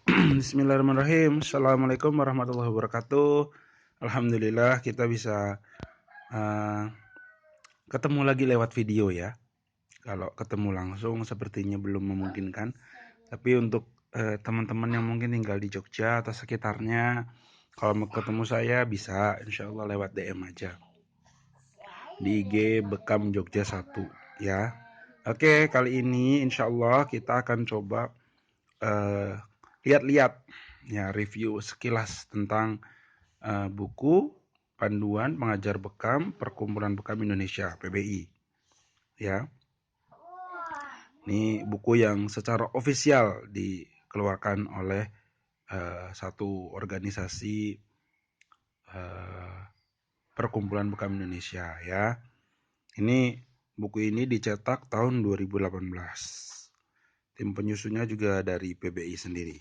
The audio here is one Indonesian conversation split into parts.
Bismillahirrahmanirrahim. Assalamualaikum warahmatullahi wabarakatuh. Alhamdulillah kita bisa uh, ketemu lagi lewat video ya. Kalau ketemu langsung sepertinya belum memungkinkan. Tapi untuk teman-teman yang mungkin tinggal di Jogja atau sekitarnya, kalau mau ketemu saya bisa insya Allah lewat DM aja. Di IG Bekam Jogja 1 ya. Oke, kali ini insya Allah kita akan coba lihat-lihat ya review sekilas tentang buku panduan pengajar bekam Perkumpulan Bekam Indonesia PBI ya. Ini buku yang secara ofisial dikeluarkan oleh satu organisasi Perkumpulan Bekam Indonesia ya. Ini buku ini dicetak tahun 2018. Tim penyusunnya juga dari PBI sendiri.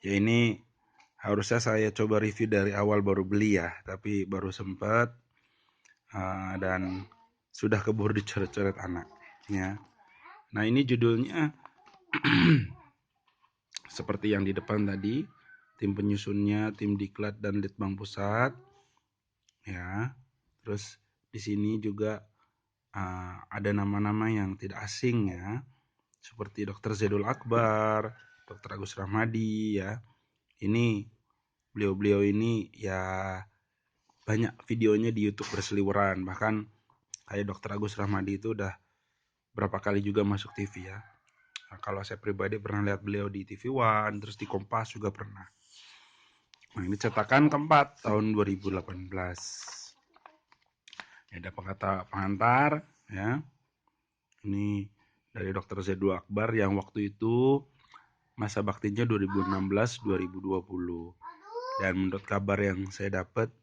Ya ini harusnya saya coba review dari awal baru beli ya, tapi baru sempat dan sudah keburu dicoret-coret anak ya. Nah ini judulnya seperti yang di depan tadi, tim penyusunnya tim Diklat dan Litbang Pusat ya. Terus di sini juga ada nama-nama yang tidak asing ya, seperti Dr. Zaidul Akbar, Dr. Agus Rahmadi ya. Ini beliau-beliau ini ya banyak videonya di YouTube berseliweran, bahkan kayak Dr. Agus Rahmadi itu udah berapa kali juga masuk TV ya. Nah, kalau saya pribadi pernah lihat beliau di TV One, terus di Kompas juga pernah. Nah, ini cetakan keempat tahun 2018. Ada pengantar ya. Ini dari Dr. Zaidul Akbar yang waktu itu masa baktinya 2016-2020. Dan menurut kabar yang saya dapat,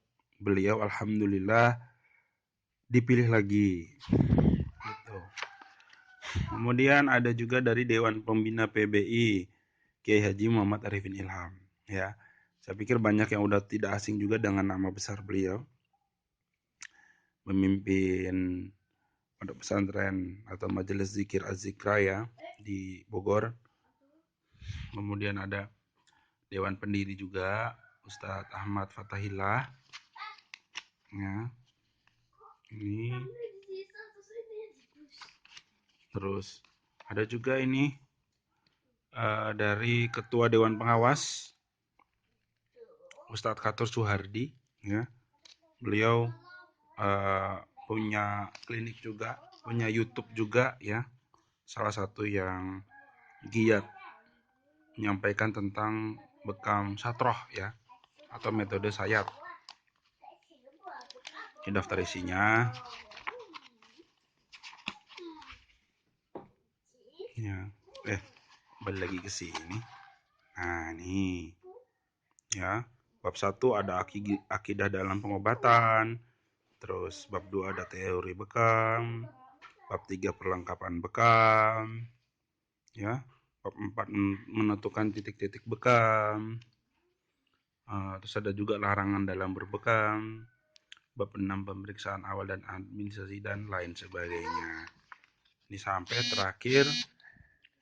beliau alhamdulillah dipilih lagi. Gitu. Kemudian ada juga dari Dewan Pembina PBI, Kiai Haji Muhammad Arifin Ilham. Ya, saya pikir banyak yang udah tidak asing juga dengan nama besar beliau. Memimpin pondok pesantren atau majelis zikir Az-Zikra ya di Bogor. Kemudian ada Dewan Pendiri juga, Ustadz Ahmad Fatahillah. Ya, ini terus ada juga ini dari Ketua Dewan Pengawas Ustadz Khatur Suhardi ya. Beliau punya klinik juga, punya YouTube juga ya. Salah satu yang giat menyampaikan tentang bekam satroh ya atau metode sayat. Ini daftar isinya. Ya, balik lagi ke sini. Nah, nih. Ya, bab 1 ada akidah dalam pengobatan. Terus bab 2 ada teori bekam. Bab 3 perlengkapan bekam. Ya, bab 4 menentukan titik-titik bekam. Terus ada juga larangan dalam berbekam. Bab 6 pemeriksaan awal dan administrasi dan lain sebagainya. Ini sampai terakhir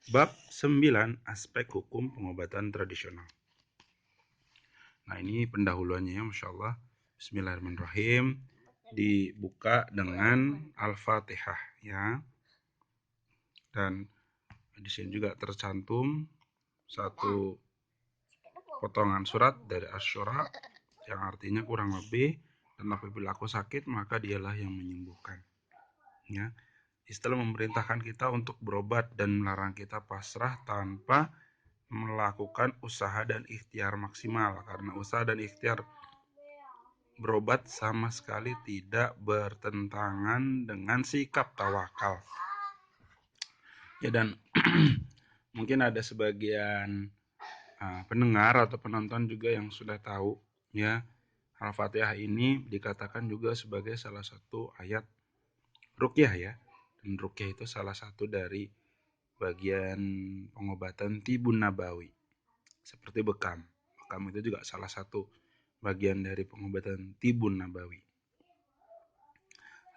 bab 9 aspek hukum pengobatan tradisional. Nah ini pendahuluannya ya, Masya Allah. Bismillahirrahmanirrahim. Dibuka dengan Al-Fatihah ya. Dan di sini juga tercantum satu potongan surat dari Asy-Syura yang artinya kurang lebih, dan apabila aku sakit maka dialah yang menyembuhkan ya. Istilah memerintahkan kita untuk berobat dan melarang kita pasrah tanpa melakukan usaha dan ikhtiar maksimal, karena usaha dan ikhtiar berobat sama sekali tidak bertentangan dengan sikap tawakal ya. Dan mungkin ada sebagian pendengar atau penonton juga yang sudah tahu ya, Al-Fatihah ini dikatakan juga sebagai salah satu ayat ruqyah ya. Dan ruqyah itu salah satu dari bagian pengobatan tibun nabawi. Seperti bekam. Bekam itu juga salah satu bagian dari pengobatan tibun nabawi.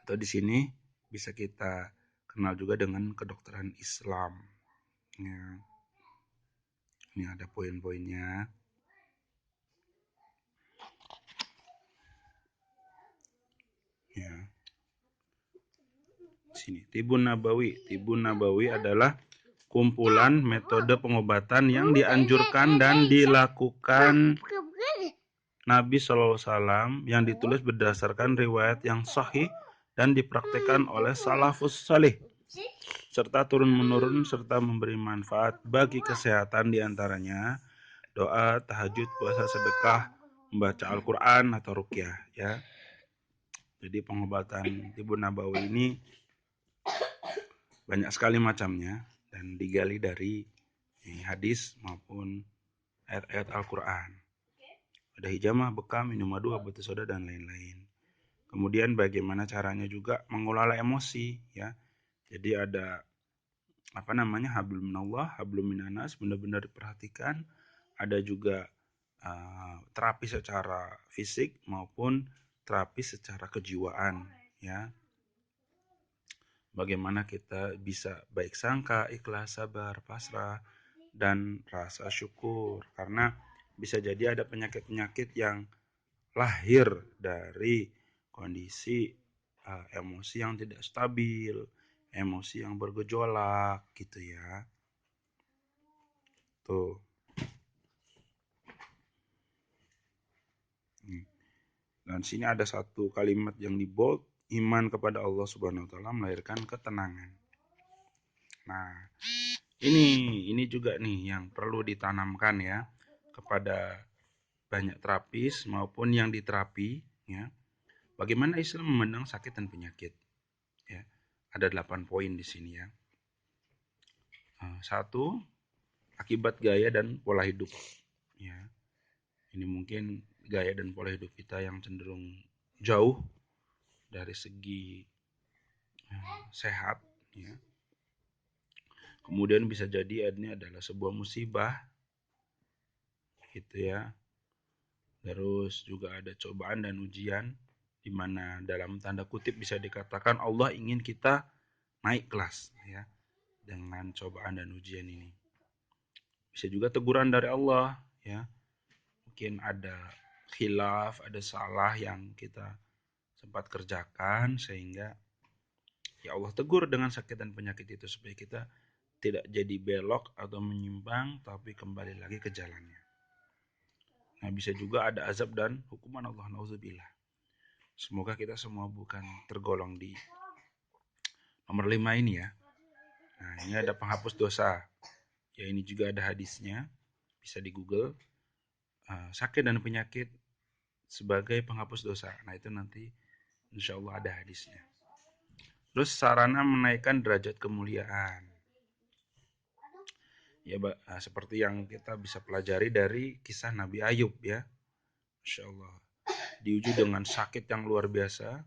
Atau di sini bisa kita kenal juga dengan kedokteran Islam. Ya. Ini ada poin-poinnya. Ya. Sini, Tibun Nabawi. Tibun Nabawi adalah kumpulan metode pengobatan yang dianjurkan dan dilakukan Nabi SAW yang ditulis berdasarkan riwayat yang sahih dan dipraktikkan oleh salafus salih serta turun-menurun serta memberi manfaat bagi kesehatan, diantaranya doa, tahajud, puasa, sedekah, membaca Al-Quran atau ruqyah, ya. Jadi pengobatan Tibun Nabawi ini banyak sekali macamnya dan digali dari hadis maupun ayat-ayat Al-Quran. Ada hijamah, bekam, minum madu, obat soda, dan lain-lain. Kemudian bagaimana caranya juga mengelola emosi, ya. Jadi ada hablum minallah, hablum minanas, benar-benar diperhatikan. Ada juga terapi secara fisik maupun terapi secara kejiwaan, ya. Bagaimana kita bisa baik sangka, ikhlas, sabar, pasrah, dan rasa syukur. Karena bisa jadi ada penyakit-penyakit yang lahir dari kondisi emosi yang tidak stabil, emosi yang bergejolak, gitu ya. Tuh. Dan sini ada satu kalimat yang di bold, iman kepada Allah Subhanahu wa taala melahirkan ketenangan. Nah, ini juga nih yang perlu ditanamkan ya kepada banyak terapis maupun yang diterapi, ya. Bagaimana Islam memandang sakit dan penyakit? Ya, ada 8 poin di sini ya. 1, akibat gaya dan pola hidup. Ya, ini mungkin gaya dan pola hidup kita yang cenderung jauh dari segi sehat. Ya. Kemudian bisa jadi ini adalah sebuah musibah, gitu ya. Terus juga ada cobaan dan ujian, di mana dalam tanda kutip bisa dikatakan Allah ingin kita naik kelas, ya, dengan cobaan dan ujian ini. Bisa juga teguran dari Allah, ya. Mungkin ada khilaf, ada salah yang kita sempat kerjakan sehingga ya Allah tegur dengan sakit dan penyakit itu supaya kita tidak jadi belok atau menyimpang tapi kembali lagi ke jalannya. Nah, bisa juga ada azab dan hukuman Allah, nauzubillah. Semoga kita semua bukan tergolong di nomor 5 ini ya. Nah, ini ada penghapus dosa. Ya, ini juga ada hadisnya. Bisa di Google. Sakit dan penyakit sebagai penghapus dosa. Nah, itu nanti insya Allah ada hadisnya. Terus sarana menaikkan derajat kemuliaan. Ya, seperti yang kita bisa pelajari dari kisah Nabi Ayub ya. Masya Allah. Diuji dengan sakit yang luar biasa.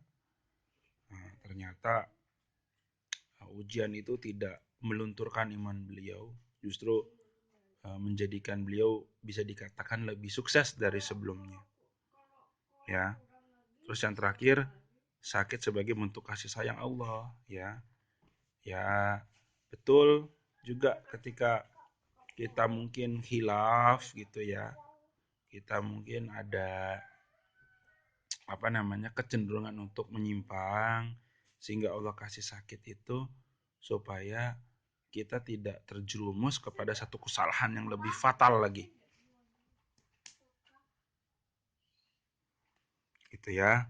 Nah, ternyata ujian itu tidak melunturkan iman beliau, justru menjadikan beliau bisa dikatakan lebih sukses dari sebelumnya. Ya. Terus yang terakhir, sakit sebagai bentuk kasih sayang Allah, ya. Ya, betul juga ketika kita mungkin khilaf gitu ya. Kita mungkin ada kecenderungan untuk menyimpang sehingga Allah kasih sakit itu supaya kita tidak terjerumus kepada satu kesalahan yang lebih fatal lagi. Gitu ya.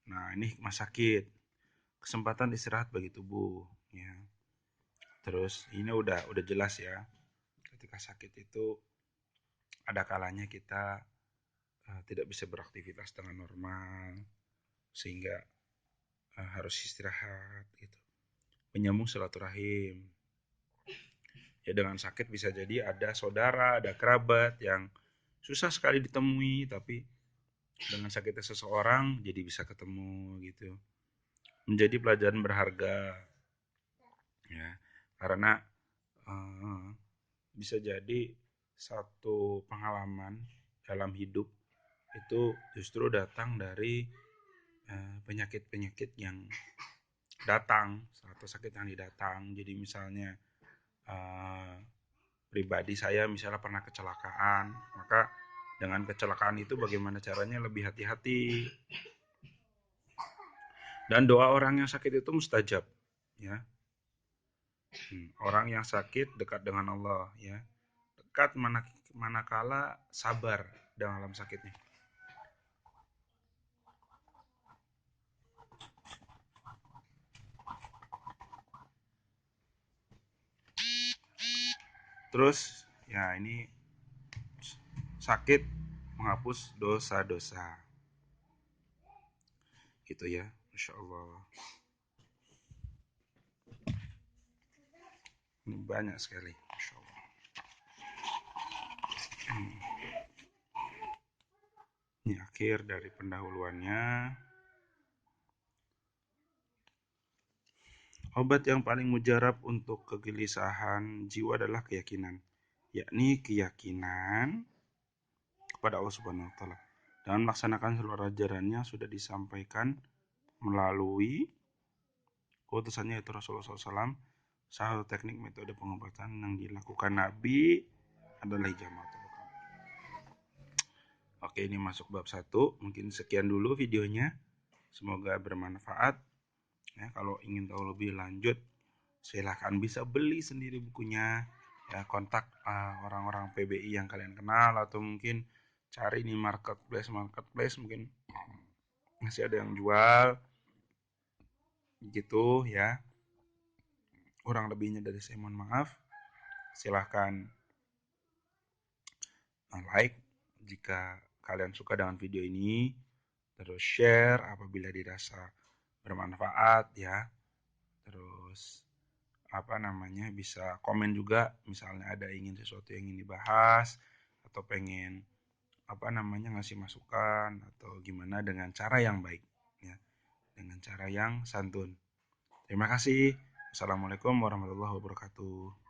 Nah, ini hikmah sakit. Kesempatan istirahat bagi tubuh, ya. Terus ini udah jelas ya. Ketika sakit itu ada kalanya kita tidak bisa beraktivitas dengan normal sehingga harus istirahat gitu. Menyambung silaturahim. Ya, dengan sakit bisa jadi ada saudara, ada kerabat yang susah sekali ditemui, tapi dengan sakitnya seseorang jadi bisa ketemu gitu. Menjadi pelajaran berharga, ya, karena bisa jadi satu pengalaman dalam hidup itu justru datang dari penyakit-penyakit yang datang atau sakit yang didatang. Jadi misalnya pribadi saya misalnya pernah kecelakaan, maka dengan kecelakaan itu bagaimana caranya lebih hati-hati. Dan doa orang yang sakit itu mustajab, ya. Orang yang sakit dekat dengan Allah, ya. Dekat manakala sabar dalam sakitnya. Terus ya ini sakit menghapus dosa-dosa. Gitu ya. Masya Allah. Ini banyak sekali. Masya Allah. Ini akhir dari pendahuluannya. Obat yang paling mujarab untuk kegelisahan jiwa adalah keyakinan, yakni keyakinan kepada Allah Subhanahu wa taala dan melaksanakan seluruh ajarannya sudah disampaikan melalui utusannya yaitu Rasulullah SAW. Salah satu teknik metode pengobatan yang dilakukan Nabi adalah hijamah. Oke, ini masuk bab 1. Mungkin sekian dulu videonya. Semoga bermanfaat. Ya, kalau ingin tahu lebih lanjut, silahkan bisa beli sendiri bukunya. Ya, kontak orang-orang PBI yang kalian kenal atau mungkin cari di marketplace mungkin masih ada yang jual gitu ya. Kurang lebihnya dari saya mohon maaf. Silahkan like jika kalian suka dengan video ini, terus share apabila dirasa bermanfaat ya. Terus bisa komen juga misalnya ada ingin sesuatu yang ingin dibahas atau pengen ngasih masukan atau gimana dengan cara yang baik ya, dengan cara yang santun. Terima kasih. Assalamualaikum warahmatullahi wabarakatuh.